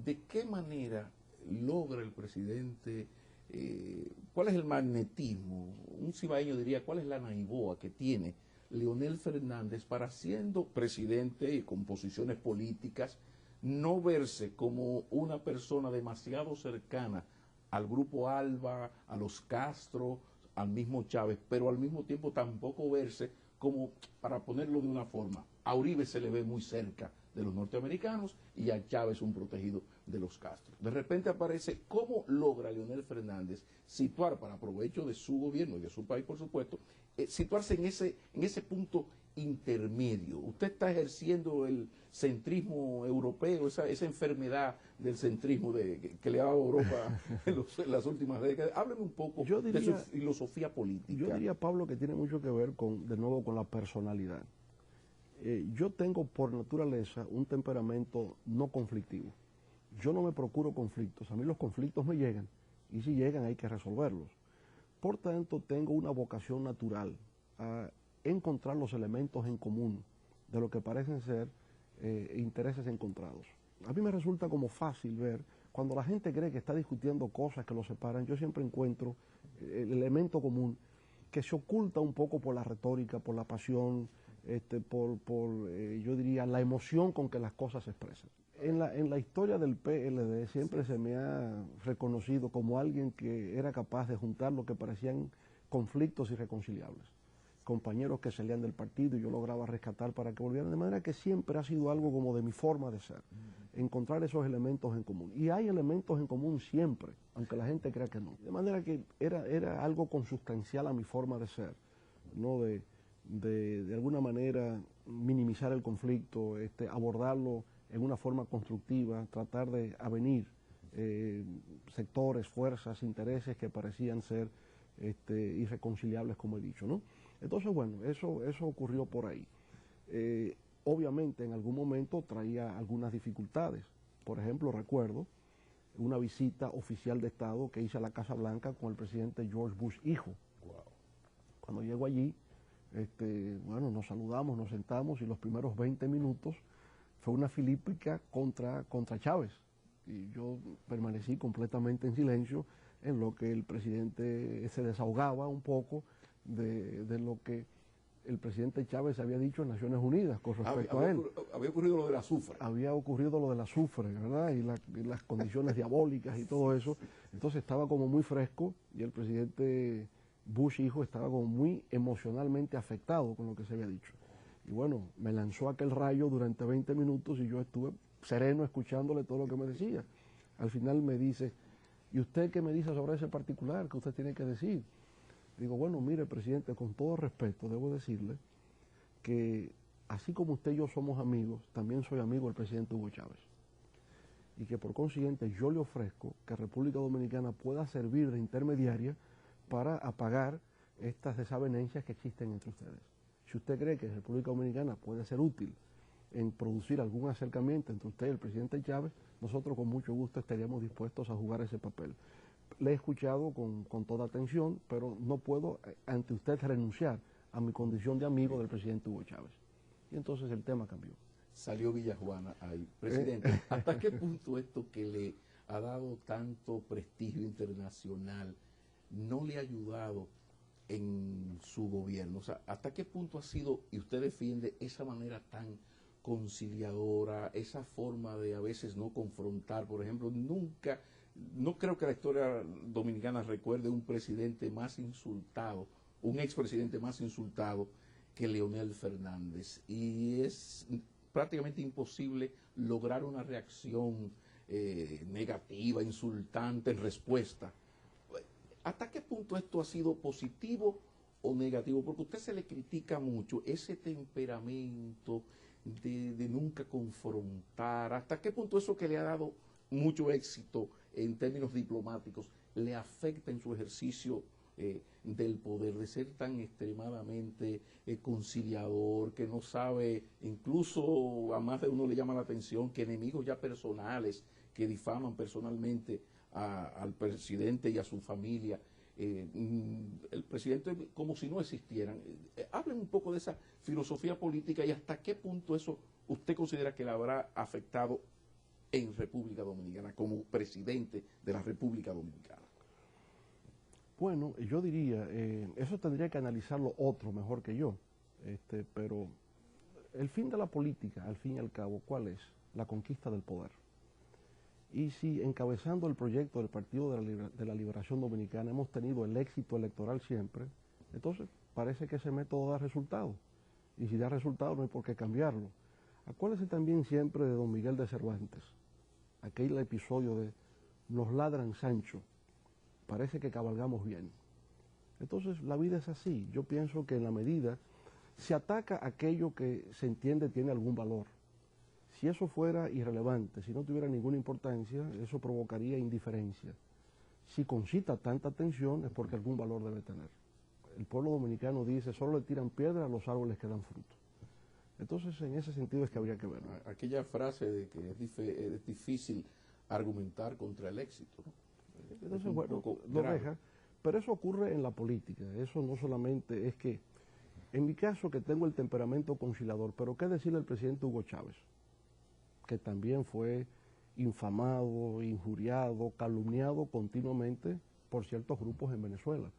¿de qué manera logra el presidente, cuál es el magnetismo? Un cibaeño diría, ¿cuál es la naiboa que tiene Leonel Fernández para, siendo presidente y con posiciones políticas, no verse como una persona demasiado cercana al grupo Alba, a los Castro, al mismo Chávez, pero al mismo tiempo tampoco verse como, para ponerlo de una forma, a Uribe se le ve muy cerca de los norteamericanos y a Chávez un protegido de los Castro? De repente aparece, ¿cómo logra Leonel Fernández situar, para provecho de su gobierno y de su país, por supuesto, situarse en ese punto intermedio? Usted está ejerciendo el centrismo europeo, esa enfermedad del centrismo que le ha dado Europa en las últimas décadas. Hábleme un poco de su filosofía política. Yo diría, Pablo, que tiene mucho que ver de nuevo con la personalidad. Yo tengo por naturaleza un temperamento no conflictivo. Yo no me procuro conflictos, a mí los conflictos me llegan, y si llegan hay que resolverlos. Por tanto, tengo una vocación natural a encontrar los elementos en común de lo que parecen ser intereses encontrados. A mí me resulta como fácil ver, cuando la gente cree que está discutiendo cosas que los separan, yo siempre encuentro el elemento común que se oculta un poco por la retórica, por la pasión, yo diría, la emoción con que las cosas se expresan. En la historia del PLD siempre se me ha reconocido como alguien que era capaz de juntar lo que parecían conflictos irreconciliables. Compañeros que salían del partido y yo lograba rescatar para que volvieran, de manera que siempre ha sido algo como de mi forma de ser, encontrar esos elementos en común. Y hay elementos en común siempre, aunque la gente crea que no. De manera que era algo consustancial a mi forma de ser, ¿no? De alguna manera minimizar el conflicto, abordarlo en una forma constructiva, tratar de avenir sectores, fuerzas, intereses que parecían ser irreconciliables, como he dicho, ¿no? Entonces, bueno, eso ocurrió por ahí. Obviamente, en algún momento traía algunas dificultades. Por ejemplo, recuerdo una visita oficial de Estado que hice a la Casa Blanca con el presidente George Bush hijo. Wow. Cuando llego allí, bueno, nos saludamos, nos sentamos y los primeros 20 minutos fue una filípica contra Chávez. Y yo permanecí completamente en silencio en lo que el presidente se desahogaba un poco de lo que el presidente Chávez había dicho en Naciones Unidas con respecto a él. Había ocurrido lo del azufre. Había ocurrido lo del azufre, ¿verdad? Y las condiciones diabólicas y todo eso. Entonces estaba como muy fresco y el presidente Bush hijo estaba como muy emocionalmente afectado con lo que se había dicho. Y bueno, me lanzó aquel rayo durante 20 minutos y yo estuve sereno escuchándole todo lo que me decía. Al final me dice, ¿y usted qué me dice sobre ese particular que usted tiene que decir? Digo, bueno, mire, presidente, con todo respeto debo decirle que así como usted y yo somos amigos, también soy amigo del presidente Hugo Chávez. Y que por consiguiente yo le ofrezco que República Dominicana pueda servir de intermediaria para apagar estas desavenencias que existen entre ustedes. Si usted cree que República Dominicana puede ser útil en producir algún acercamiento entre usted y el presidente Chávez, nosotros con mucho gusto estaríamos dispuestos a jugar ese papel. Le he escuchado con toda atención, pero no puedo ante usted renunciar a mi condición de amigo del presidente Hugo Chávez. Y entonces el tema cambió. Salió Villajuana ahí. Presidente, ¿hasta qué punto esto que le ha dado tanto prestigio internacional no le ha ayudado en su gobierno? O sea, ¿hasta qué punto ha sido, y usted defiende esa manera tan conciliadora, esa forma de a veces no confrontar? Por ejemplo, no creo que la historia dominicana recuerde un presidente más insultado, un expresidente más insultado que Leonel Fernández, y es prácticamente imposible lograr una reacción negativa, insultante en respuesta. ¿Hasta qué punto esto ha sido positivo o negativo? Porque a usted se le critica mucho ese temperamento de nunca confrontar. ¿Hasta qué punto eso que le ha dado mucho éxito en términos diplomáticos le afecta en su ejercicio del poder, de ser tan extremadamente conciliador, que no sabe, incluso a más de uno le llama la atención, que enemigos ya personales que difaman personalmente al presidente y a su familia, el presidente como si no existieran? Hablen un poco de esa filosofía política y hasta qué punto eso usted considera que le habrá afectado en República Dominicana, como presidente de la República Dominicana? Bueno, yo diría, eso tendría que analizarlo otro mejor que yo, pero el fin de la política, al fin y al cabo, ¿cuál es? La conquista del poder. Y si encabezando el proyecto del Partido de la Liberación Dominicana hemos tenido el éxito electoral siempre, entonces parece que ese método da resultado. Y si da resultado no hay por qué cambiarlo. Acuérdese también siempre de don Miguel de Cervantes, aquel episodio de nos ladran Sancho, parece que cabalgamos bien. Entonces la vida es así. Yo pienso que en la medida se ataca aquello que se entiende tiene algún valor. Si eso fuera irrelevante, si no tuviera ninguna importancia, eso provocaría indiferencia. Si concita tanta atención es porque algún valor debe tener. El pueblo dominicano dice, solo le tiran piedra a los árboles que dan fruto. Entonces, en ese sentido es que habría que ver. Aquella frase de que es difícil argumentar contra el éxito, ¿no? Entonces, bueno, lo deja. Pero eso ocurre en la política. Eso no solamente es que, en mi caso, que tengo el temperamento conciliador, pero ¿qué decirle al presidente Hugo Chávez? Que también fue infamado, injuriado, calumniado continuamente por ciertos grupos en Venezuela.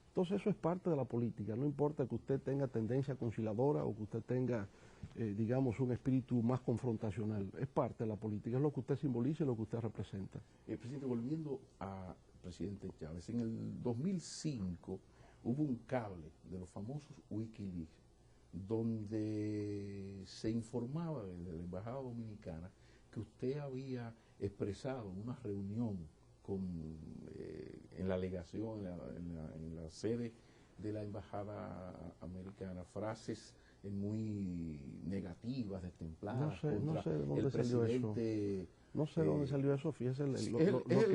Entonces eso es parte de la política, no importa que usted tenga tendencia conciliadora o que usted tenga, digamos, un espíritu más confrontacional, es parte de la política, es lo que usted simboliza y lo que usted representa. Presidente, volviendo a presidente Chávez, en el 2005 hubo un cable de los famosos Wikileaks, donde se informaba desde la Embajada Dominicana que usted había expresado en una reunión en la legación, en la sede de la Embajada Americana, frases muy negativas, destempladas no sé de dónde el salió presidente. Eso. No sé de dónde salió eso, fíjese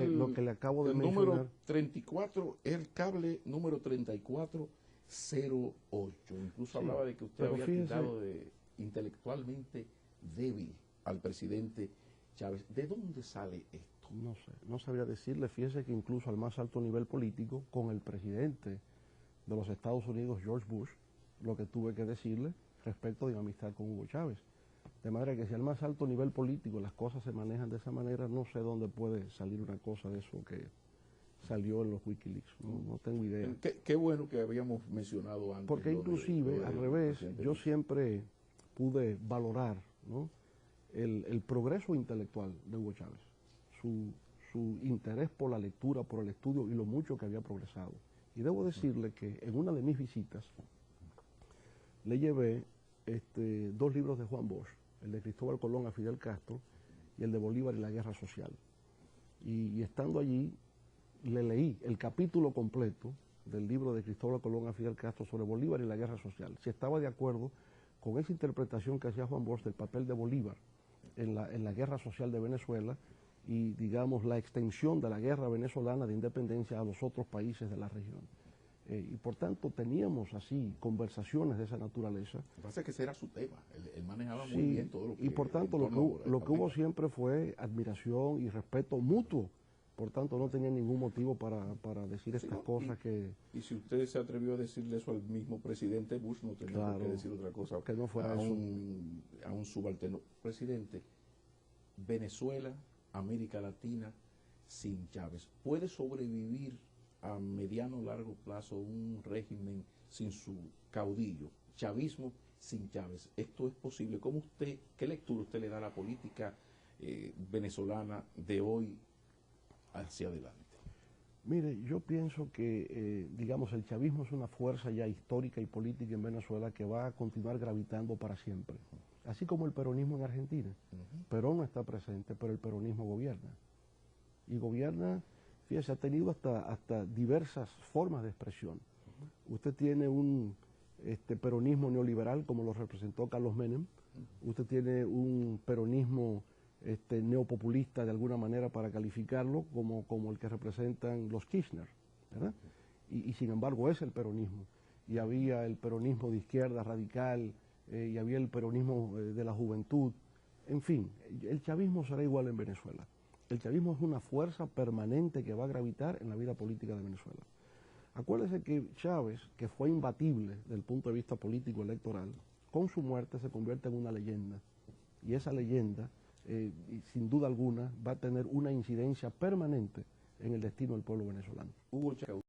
lo que le acabo de el mencionar. Número 34, el cable número 3408. Incluso Sí, hablaba de que usted había fíjese, tildado de intelectualmente débil al presidente Chávez. ¿De dónde sale esto? No sé, no sabría decirle. Fíjese que incluso al más alto nivel político, con el presidente de los Estados Unidos, George Bush, lo que tuve que decirle respecto de mi amistad con Hugo Chávez. De manera que si al más alto nivel político las cosas se manejan de esa manera, no sé dónde puede salir una cosa de eso que salió en los Wikileaks. No tengo idea. Qué bueno que habíamos mencionado antes. Porque inclusive, al revés, yo siempre pude valorar, ¿no?, el progreso intelectual de Hugo Chávez, su interés por la lectura, por el estudio y lo mucho que había progresado. Y debo decirle que en una de mis visitas le llevé 2 libros de Juan Bosch, el de Cristóbal Colón a Fidel Castro y el de Bolívar y la Guerra Social. Y estando allí, le leí el capítulo completo del libro de Cristóbal Colón a Fidel Castro sobre Bolívar y la Guerra Social. Si estaba de acuerdo con esa interpretación que hacía Juan Bosch del papel de Bolívar en la Guerra Social de Venezuela y, digamos, la extensión de la guerra venezolana de independencia a los otros países de la región. Y por tanto teníamos así conversaciones de esa naturaleza. Lo que pasa es que ese era su tema, él manejaba Sí, muy bien todo lo que... y por tanto lo que hubo siempre fue admiración y respeto mutuo. Por tanto no tenía ningún motivo para decir estas cosas que... Y si usted se atrevió a decirle eso al mismo presidente Bush, no tenía por qué decir otra cosa. Que no fuera a un subalterno. Presidente, Venezuela, América Latina, sin Chávez, ¿puede sobrevivir a mediano o largo plazo un régimen sin su caudillo? Chavismo sin Chávez. ¿Esto es posible? ¿Qué lectura usted le da a la política venezolana de hoy hacia adelante? Mire, yo pienso que, digamos, el chavismo es una fuerza ya histórica y política en Venezuela que va a continuar gravitando para siempre. Así como el peronismo en Argentina. Perón no está presente, pero el peronismo gobierna. Y gobierna, fíjese, ha tenido hasta diversas formas de expresión. Usted tiene un peronismo neoliberal, como lo representó Carlos Menem. Usted tiene un peronismo neopopulista, de alguna manera, para calificarlo, como el que representan los Kirchner, ¿verdad? Y sin embargo es el peronismo. Y había el peronismo de izquierda radical, y había el peronismo de la juventud. En fin, el chavismo será igual en Venezuela. El chavismo es una fuerza permanente que va a gravitar en la vida política de Venezuela. Acuérdese que Chávez, que fue imbatible desde el punto de vista político electoral, con su muerte se convierte en una leyenda. Y esa leyenda y sin duda alguna va a tener una incidencia permanente en el destino del pueblo venezolano. Hugo Chávez.